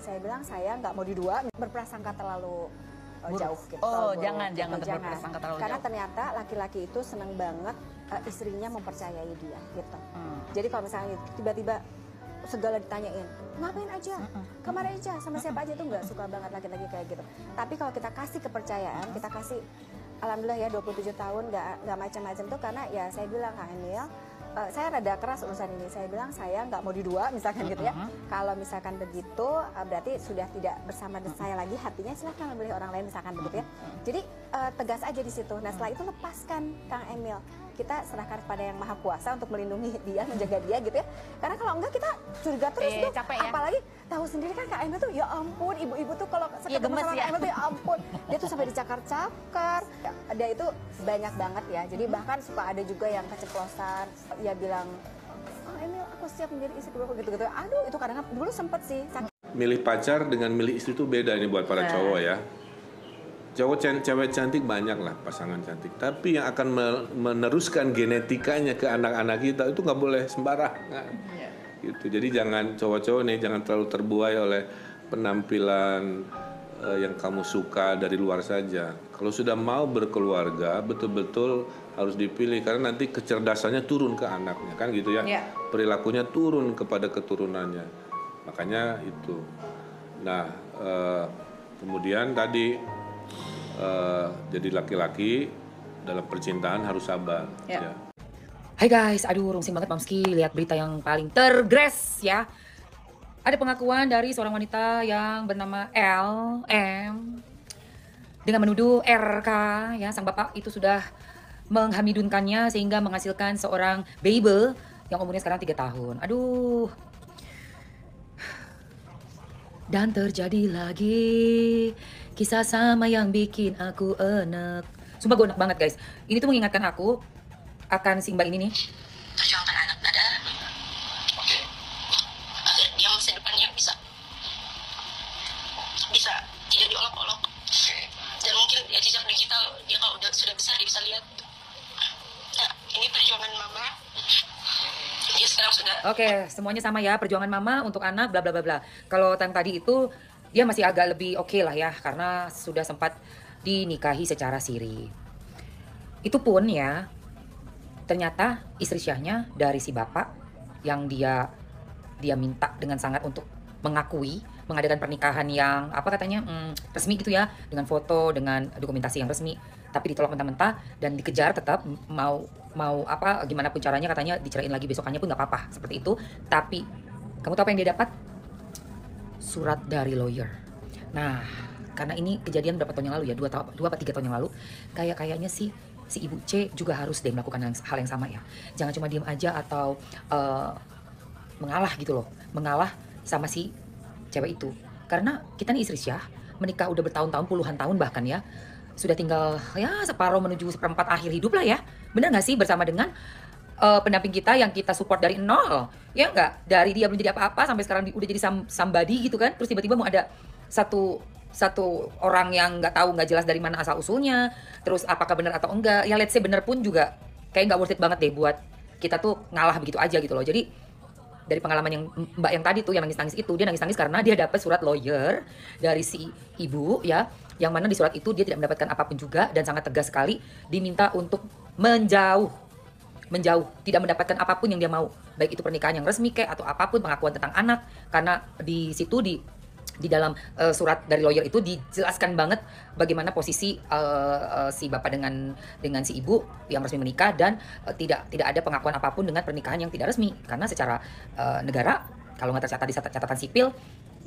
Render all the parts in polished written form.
saya bilang saya nggak mau didua berprasangka terlalu jauh gitu. Oh, buruk, jangan gitu. berprasangka terlalu Karena jauh. ternyata laki-laki itu senang banget istrinya mempercayai dia gitu. Jadi kalau misalnya tiba-tiba segala ditanyain, ngapain aja, kemana aja, sama siapa aja, tuh nggak suka banget laki-laki kayak gitu. Tapi kalau kita kasih kepercayaan, kita kasih, alhamdulillah ya 27 tahun nggak macam-macam tuh, karena ya saya bilang Kak Emil, saya rada keras urusan ini. Saya bilang saya nggak mau didua, misalkan gitu ya. Kalau misalkan begitu, berarti sudah tidak bersama saya lagi. Hatinya silahkan memilih orang lain, misalkan begitu ya. Jadi tegas aja di situ. Nah setelah itu lepaskan Kang Emil. Kita serahkan pada yang maha kuasa untuk melindungi dia, menjaga dia gitu ya. Karena kalau enggak kita curiga terus tuh. Capek ya? Apalagi tahu sendiri kan Kak Emil tuh, ya ampun, ibu-ibu tuh kalau ketemu sama Kak Emil tuh ya ampun. Dia tuh sampai dicakar-cakar. Dia itu banyak banget ya. Jadi bahkan suka ada juga yang keceplosan. Ya bilang, oh Emil aku siap menjadi istri kedua gitu-gitu. Aduh itu kadang-kadang dulu sempet sih. Milih pacar dengan milih istri itu beda ini buat para cowok ya. Cewek cantik banyak lah, pasangan cantik. Tapi yang akan meneruskan genetikanya ke anak-anak kita itu nggak boleh sembarangan. Gitu. Jadi jangan cowok-cowok nih jangan terlalu terbuai oleh penampilan yang kamu suka dari luar saja. Kalau sudah mau berkeluarga, betul-betul harus dipilih karena nanti kecerdasannya turun ke anaknya, kan gitu ya. Perilakunya turun kepada keturunannya. Makanya itu. Nah, kemudian tadi jadi laki-laki dalam percintaan harus sabar. Ya. Hai guys, aduh rungsing banget Mamski lihat berita yang paling tergres ya. Ada pengakuan dari seorang wanita yang bernama LM dengan menuduh RK ya, sang bapak itu sudah menghamidunkannya sehingga menghasilkan seorang baby yang umurnya sekarang 3 tahun. Aduh. Dan terjadi lagi kisah sama yang bikin aku enek. Sumpah gue enek banget guys. Ini tuh mengingatkan aku akan si mbak ini nih. Perjuangkan anak nada. Oke. Agar dia masa depannya bisa tidak diolok-olok. Dan mungkin ya jejak digital dia kalau sudah besar dia bisa lihat. Nah, ini perjuangan mama. Dia sekarang sudah. Oke, semuanya sama ya, perjuangan mama untuk anak bla bla bla bla. Kalau yang tadi itu dia masih agak lebih oke lah ya, karena sudah sempat dinikahi secara siri. Itu pun ya, ternyata istri syahnya dari si bapak yang dia minta dengan sangat untuk mengakui, mengadakan pernikahan yang apa katanya resmi gitu ya, dengan foto, dengan dokumentasi yang resmi, tapi ditolak mentah-mentah dan dikejar tetap mau apa gimana pun caranya, katanya dicerain lagi besokannya pun nggak apa-apa seperti itu. Tapi kamu tahu apa yang dia dapat? Surat dari lawyer. Nah, karena ini kejadian berapa tahun yang lalu ya, 2 atau 3 tahun yang lalu, kayaknya si ibu C juga harus deh melakukan hal yang sama ya. Jangan cuma diem aja atau mengalah gitu loh, mengalah sama si cewek itu. Karena kita nih istri syah, menikah udah bertahun-tahun, puluhan tahun bahkan ya, sudah tinggal ya separuh menuju seperempat akhir hidup lah ya. Bener gak sih, bersama dengan pendamping kita yang kita support dari nol, ya enggak, dari dia belum jadi apa-apa sampai sekarang udah jadi somebody gitu kan, terus tiba-tiba mau ada satu orang yang nggak jelas dari mana asal usulnya, terus apakah benar atau enggak, ya let's say bener pun juga kayak nggak worth it banget deh buat kita tuh ngalah begitu aja gitu loh. Jadi dari pengalaman yang mbak yang tadi tuh yang nangis-nangis itu, dia nangis-nangis karena dia dapat surat lawyer dari si ibu ya, yang mana di surat itu dia tidak mendapatkan apapun juga dan sangat tegas sekali diminta untuk menjauh, tidak mendapatkan apapun yang dia mau, baik itu pernikahan yang resmi kayak atau apapun, pengakuan tentang anak, karena di situ di dalam surat dari lawyer itu dijelaskan banget bagaimana posisi si bapak dengan si ibu yang resmi menikah, dan tidak ada pengakuan apapun dengan pernikahan yang tidak resmi, karena secara negara kalau nggak tercatat di catatan sipil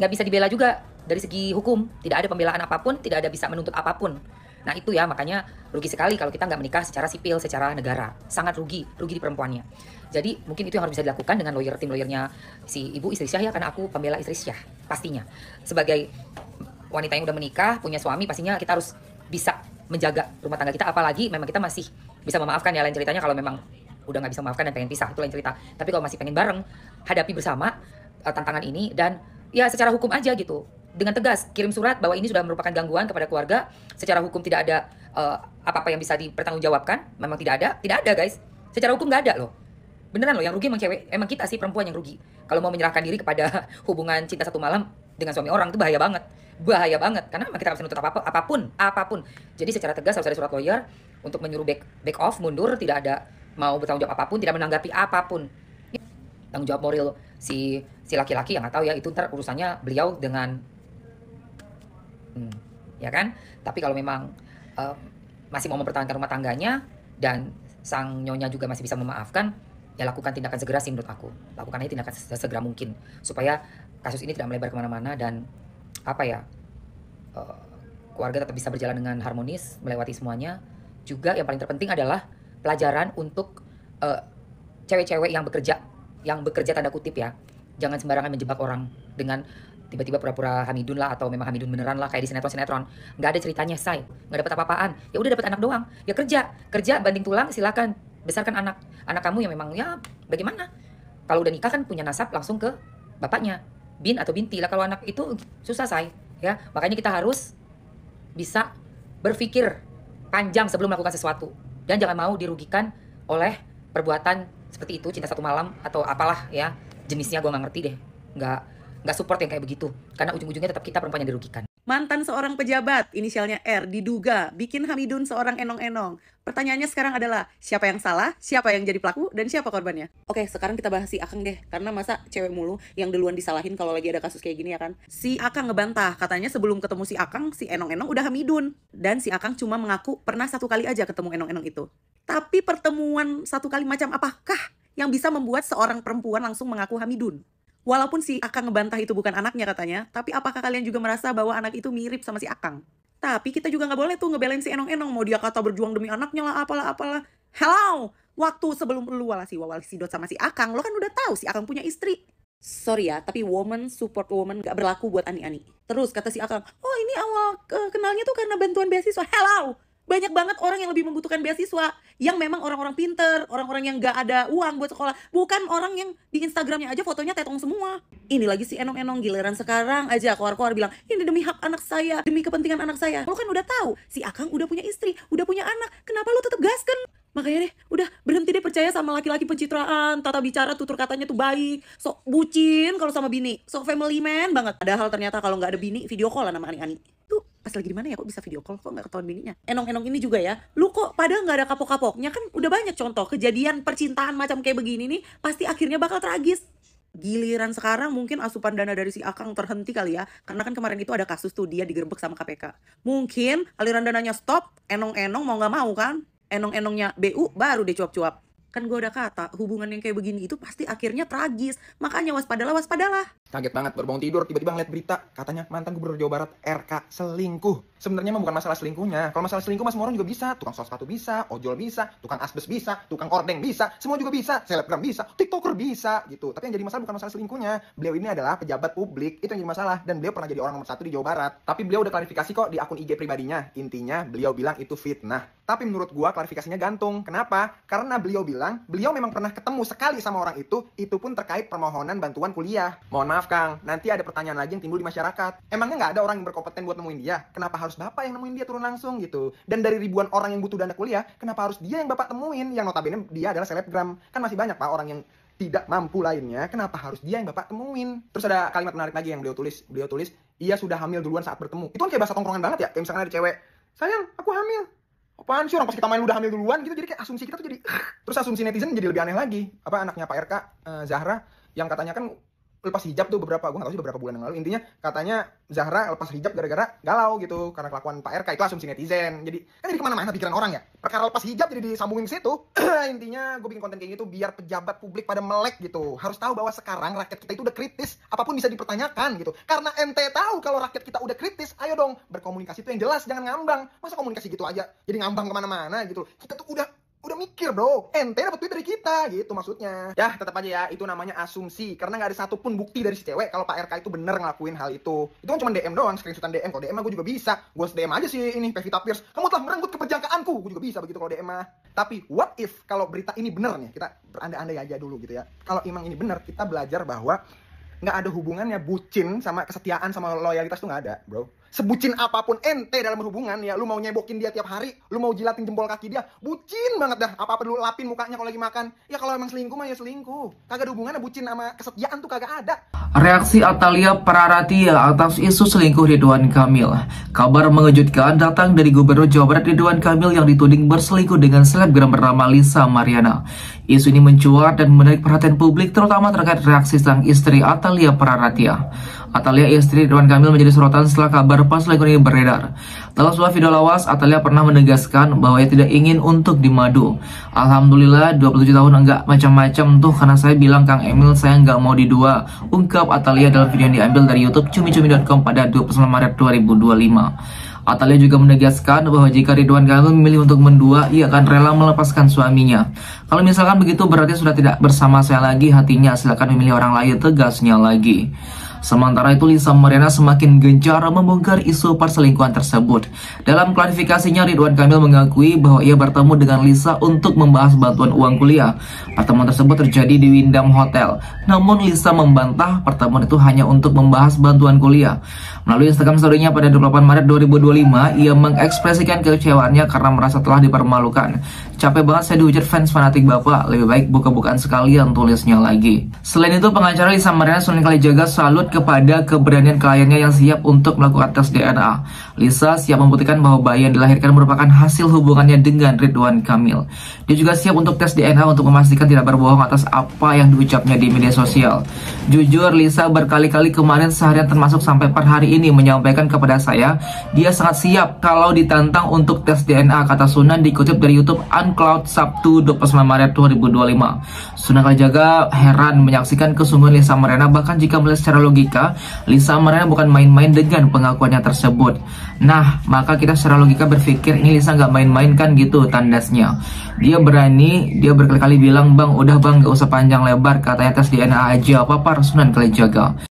nggak bisa dibela juga dari segi hukum, tidak ada pembelaan apapun, tidak ada bisa menuntut apapun. Nah itu ya, makanya rugi sekali kalau kita nggak menikah secara sipil, secara negara. Sangat rugi di perempuannya. Jadi mungkin itu yang harus bisa dilakukan dengan tim lawyernya si ibu istri syah ya, karena aku pembela istri syah pastinya. Sebagai wanita yang udah menikah, punya suami, pastinya kita harus bisa menjaga rumah tangga kita, apalagi memang kita masih bisa memaafkan ya. Lain ceritanya kalau memang udah nggak bisa memaafkan dan pengen pisah, itu lain cerita. Tapi kalau masih pengen bareng, hadapi bersama tantangan ini, dan ya secara hukum aja gitu. Dengan tegas kirim surat bahwa ini sudah merupakan gangguan kepada keluarga, secara hukum tidak ada apa-apa yang bisa dipertanggungjawabkan. Memang tidak ada guys, secara hukum nggak ada loh, beneran loh. Yang rugi emang cewek, emang kita sih perempuan yang rugi kalau mau menyerahkan diri kepada hubungan cinta satu malam dengan suami orang itu bahaya banget karena kita nggak bisa nuntut apapun. Jadi secara tegas harus ada surat lawyer untuk menyuruh back off, mundur, tidak ada mau bertanggung jawab apapun, tidak menanggapi apapun. Tanggung jawab moral si laki-laki yang nggak tahu ya, itu ntar urusannya beliau dengan ya kan. Tapi kalau memang masih mau mempertahankan rumah tangganya dan sang nyonya juga masih bisa memaafkan, ya lakukan tindakan segera sih menurut aku. Lakukan aja tindakan sesegera mungkin supaya kasus ini tidak melebar kemana-mana dan keluarga tetap bisa berjalan dengan harmonis melewati semuanya. Juga yang paling terpenting adalah pelajaran untuk cewek-cewek yang bekerja tanda kutip ya. Jangan sembarangan menjebak orang dengan tiba-tiba pura-pura Hamidun lah, atau memang Hamidun beneran lah kayak di sinetron. Nggak ada ceritanya, say. Nggak dapat apa-apaan. Ya udah dapat anak doang. Ya kerja banting tulang, silakan besarkan anak kamu yang memang ya bagaimana. Kalau udah nikah kan punya nasab langsung ke bapaknya, bin atau binti lah. Kalau anak itu susah, say. Ya, makanya kita harus bisa berpikir panjang sebelum melakukan sesuatu dan jangan mau dirugikan oleh perbuatan seperti itu, cinta satu malam atau apalah ya jenisnya. Gue nggak ngerti deh, nggak support yang kayak begitu karena ujung-ujungnya tetap kita perempuan yang dirugikan. Mantan seorang pejabat, inisialnya R, diduga bikin Hamidun seorang enong-enong. Pertanyaannya sekarang adalah, siapa yang salah, siapa yang jadi pelaku, dan siapa korbannya? Oke, sekarang kita bahas si Akang deh. Karena masa cewek mulu yang duluan disalahin kalau lagi ada kasus kayak gini ya kan? Si Akang ngebantah, katanya sebelum ketemu si Akang, si enong-enong udah Hamidun. Dan si Akang cuma mengaku pernah 1 kali aja ketemu enong-enong itu. Tapi pertemuan 1 kali macam apakah yang bisa membuat seorang perempuan langsung mengaku Hamidun? Walaupun si Akang ngebantah itu bukan anaknya katanya, tapi apakah kalian juga merasa bahwa anak itu mirip sama si Akang? Tapi kita juga nggak boleh tuh ngebelain si enong-enong, mau dia kata berjuang demi anaknya lah, apalah. Hello! Waktu sebelum lu wawali sidot sama si Akang, lo kan udah tahu si Akang punya istri. Sorry ya, tapi woman support woman gak berlaku buat ani-ani. Terus kata si Akang, oh ini awal kenalnya tuh karena bantuan beasiswa. Hello! Banyak banget orang yang lebih membutuhkan beasiswa, yang memang orang-orang pinter, orang-orang yang gak ada uang buat sekolah, bukan orang yang di Instagramnya aja fotonya tetong semua. Ini lagi si enong-enong giliran sekarang aja keluar-keluar bilang, ini demi hak anak saya, demi kepentingan anak saya. Lo kan udah tahu, si Akang udah punya istri, udah punya anak, kenapa lo tetap gasken? Makanya deh, udah berhenti deh percaya sama laki-laki pencitraan, tata bicara, tutur katanya tuh baik, sok bucin kalau sama bini, sok family man banget. Padahal ternyata kalau nggak ada bini, video call lah nama ani-ani. Tuh pas lagi di mana ya kok bisa video call, kok nggak ketahuan bininya. Enong-enong ini juga ya, lu kok padahal nggak ada kapok-kapoknya, kan udah banyak contoh kejadian percintaan macam kayak begini nih, pasti akhirnya bakal tragis. Giliran sekarang mungkin asupan dana dari si Akang terhenti kali ya, karena kan kemarin itu ada kasus tuh dia digerebek sama KPK. Mungkin aliran dananya stop, enong-enong mau nggak mau kan, enong-enongnya BU baru deh cuap-cuap. Kan gue udah kata, hubungan yang kayak begini itu pasti akhirnya tragis. Makanya waspadalah. Kaget banget, baru bangun tidur, tiba-tiba ngeliat berita. Katanya mantan gubernur Jawa Barat, RK, selingkuh. Sebenarnya mah bukan masalah selingkuhnya. Kalau masalah selingkuh mas semua orang juga bisa. Tukang sos sepatu bisa, ojol bisa, tukang asbes bisa, tukang ordeng bisa. Semua juga bisa, selebgram bisa, tiktoker bisa gitu. Tapi yang jadi masalah bukan masalah selingkuhnya. Beliau ini adalah pejabat publik, itu yang jadi masalah. Dan beliau pernah jadi orang nomor 1 di Jawa Barat. Tapi beliau udah klarifikasi kok di akun IG pribadinya. Intinya beliau bilang itu fitnah. Tapi menurut gua klarifikasinya gantung. Kenapa? Karena beliau bilang, beliau memang pernah ketemu sekali sama orang itu pun terkait permohonan bantuan kuliah. Mohon maaf Kang, nanti ada pertanyaan lagi yang timbul di masyarakat. Emangnya nggak ada orang yang berkompeten buat nemuin dia? Kenapa harus Bapak yang nemuin dia turun langsung gitu? Dan dari ribuan orang yang butuh dana kuliah, kenapa harus dia yang Bapak temuin? Yang notabene dia adalah selebgram. Kan masih banyak Pak orang yang tidak mampu lainnya, kenapa harus dia yang Bapak temuin? Terus ada kalimat menarik lagi yang beliau tulis, ia sudah hamil duluan saat bertemu. Itu kan kayak bahasa tongkrongan banget ya, kayak misalkan ada cewek, sayang, aku hamil. Apaan sih orang pas kita main udah hamil duluan gitu, jadi kayak asumsi kita tuh jadi terus asumsi netizen jadi lebih aneh lagi. Apa anaknya Pak RK, Zahra, yang katanya kan lepas hijab tuh gue gak tahu sih beberapa bulan yang lalu, intinya katanya Zahra lepas hijab gara-gara galau gitu karena kelakuan Pak RK. Itu asumsi netizen, jadi kan jadi kemana-mana pikiran orang ya, perkara lepas hijab jadi disambungin ke situ. Intinya gue bikin konten kayak gitu biar pejabat publik pada melek gitu, harus tahu bahwa sekarang rakyat kita itu udah kritis, apapun bisa dipertanyakan gitu. Karena ente tahu kalau rakyat kita udah kritis, ayo dong berkomunikasi itu yang jelas, jangan ngambang. Masa komunikasi gitu aja jadi ngambang kemana-mana gitu. Kita tuh udah mikir bro, ente dapat duit dari kita gitu maksudnya. Ya tetap aja ya, itu namanya asumsi karena nggak ada satupun bukti dari si cewek kalau Pak RK itu bener ngelakuin hal itu. Itu kan cuma DM doang, screenshotan DM. Kalau DM mah gue juga bisa, gue DM aja sih ini Pevita Pierce, kamu telah merenggut keperjakaanku, gue juga bisa begitu kalau DM mah. Tapi what if kalau berita ini bener nih, kita berandai-andai aja dulu gitu ya. Kalau emang ini bener, kita belajar bahwa nggak ada hubungannya bucin sama kesetiaan sama loyalitas tuh nggak ada bro. sebucin apapun ente dalam berhubungan ya, lu mau nyebokin dia tiap hari, lu mau jilatin jempol kaki dia, bucin banget dah. Apa-apa dulu lapin mukanya kalau lagi makan. Ya kalau emang selingkuh mah ya selingkuh. Kagak ada hubungannya bucin sama kesetiaan tuh kagak ada. Reaksi Atalia Praratia atas isu selingkuh Ridwan Kamil. Kabar mengejutkan datang dari Gubernur Jawa Barat Ridwan Kamil yang dituding berselingkuh dengan selebgram bernama Lisa Mariana. Isu ini mencuat dan menarik perhatian publik terutama terkait reaksi sang istri Atalia Praratia. Atalia, istri Ridwan Kamil, menjadi sorotan setelah kabar perselingkuhan ini beredar. Dalam sebuah video lawas, Atalia pernah menegaskan bahwa ia tidak ingin untuk dimadu. Alhamdulillah 27 tahun enggak macam-macam tuh karena saya bilang Kang Emil saya enggak mau didua, ungkap Atalia dalam video yang diambil dari YouTube cumi-cumi.com pada 29 Maret 2025. Atalia juga menegaskan bahwa jika Ridwan Kamil memilih untuk mendua, ia akan rela melepaskan suaminya. Kalau misalkan begitu berarti sudah tidak bersama saya lagi hatinya, silakan memilih orang lain, tegasnya lagi. Sementara itu Lisa Mariana semakin gencar membongkar isu perselingkuhan tersebut. Dalam klarifikasinya, Ridwan Kamil mengakui bahwa ia bertemu dengan Lisa untuk membahas bantuan uang kuliah. Pertemuan tersebut terjadi di Wyndham Hotel. Namun Lisa membantah pertemuan itu hanya untuk membahas bantuan kuliah. Melalui Instagram story-nya pada 28 Maret 2025, ia mengekspresikan kekecewaannya karena merasa telah dipermalukan. Capek banget saya dihujat fans fanatik bapak, lebih baik buka-bukaan sekalian, tulisnya lagi. Selain itu, pengacara Lisa Mariana Sunan Kalijaga salut kepada keberanian kliennya yang siap untuk melakukan tes DNA. Lisa siap membuktikan bahwa bayi yang dilahirkan merupakan hasil hubungannya dengan Ridwan Kamil. Dia juga siap untuk tes DNA untuk memastikan tidak berbohong atas apa yang diucapnya di media sosial. Jujur, Lisa berkali-kali kemarin seharian termasuk sampai per hari ini menyampaikan kepada saya, dia sangat siap kalau ditantang untuk tes DNA, kata Sunan dikutip dari YouTube Uncloud Sabtu 29 Maret 2025. Sunan Kalijaga heran menyaksikan kesungguhan Lisa Mariana, bahkan jika melihat secara logika, Lisa Mariana bukan main-main dengan pengakuannya tersebut. Nah, maka kita secara logika berpikir ini Lisa nggak main-main kan gitu tandasnya. Dia berani, dia berkali-kali bilang, bang udah bang gak usah panjang lebar, katanya tes DNA aja, apa Sunan Kalijaga.